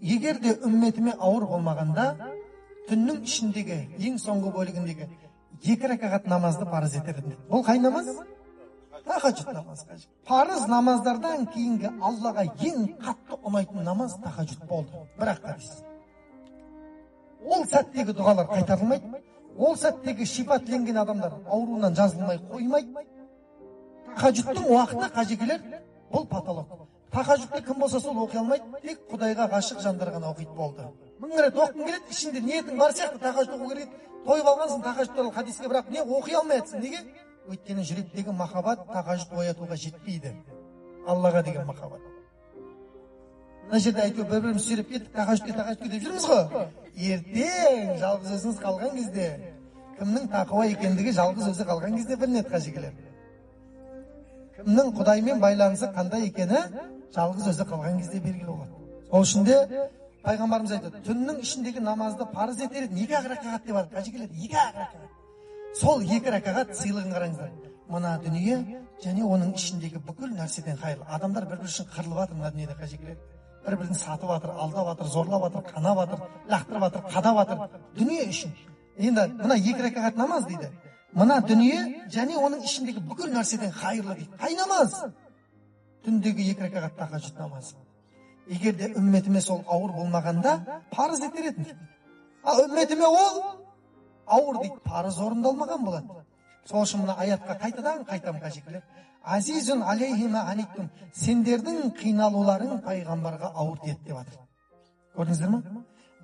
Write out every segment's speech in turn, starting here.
егер де үмметіме ауыр болмағанда, түннің ішіндегі ең соңғы бөлігіндегі 2 ракағат намазды парыз етер едім. Бұл қай намаз? Тахаджуд намазы. Парыз намаздардан кейінгі Аллаға ең қатты ұнайтын намаз тахаджуд болды. Бірақ хадис. Ол сәттегі дұғалар қайтарылмайды. Ол сәттегі шипатленген адамдар ауруынан жазылмай қоймайды. Тахаджудтың уақыты қажекелер, бұл патолог. Тахаджудты кім болса сол оқи алмайды, тек Құдайға ғашық жандар ғана оқиды болды. 1000 рет оққың келеді, ішінде ниетің бар сияқты тахаджуд оқу керек. Тойып алғансың тахаджуд туралы хадиске, бірақ не оқи алмайсың. Неге? Өйткені жүректегі махаббат тахаджуд оятуға жетпейді. Аллаға деген махаббат. Мына жерде айтып бір-біріміз сөйлеп кеттік, тахаджудке деп жүрміз ғой. Ертең жалғыз өзіңіз қалған кезде, кімнің тақуа екендігі жалғыз өзі қалған кезде білінеді қажекелер. Кімнің Құдаймен байланысы қандай екені жалғыз өзі қалған кезде белгілі болады. Сол үшін де пайғамбарымыз айтады, түннің ішіндегі намазды парыз етер еді, 2 ракағат деп айтады, қажекелер, 2 ракағат. Сол 2 ракағат сыйлығын қараңыздар. Мына дүние және оның ішіндегі бүкіл нәрседен қайырлы. Адамдар бір-бірі үшін қырылып жатыр мына дүниеде қажекелер. Бір-бірін сатып жатыр, алдап жатыр, зорлап жатыр, қанап жатыр, лақтырып жатыр, қадап жатыр. Дүние үшін. Енді мына 2 ракағат намаз дейді. Мына дүние және оның ішіндегі бүкіл нәрседен қайырлы дейді. Қай намаз? Түндегі 2 ракағат тахаджуд намазы. Егер де үмметіме сол ауыр болмағанда, парыз етер едім. Үмметіме ол ауыр дейді, парыз орындалмаған болады. Сол үшін мына аятқа қайтам қажекелер. Азизун алейхима аниттум. Сендердің қиналуларың пайғамбарға ауыр тиеді деп жатыр. Көрдіңіздер ме?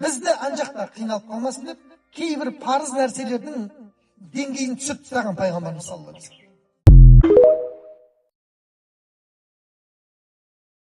Бізді анжақта қиналып қалмасын деп, кейбір парыз нәрселердің деңгейін түсіріп тастаған пайғамбарымыз саллаллаху алейхи ва саллям.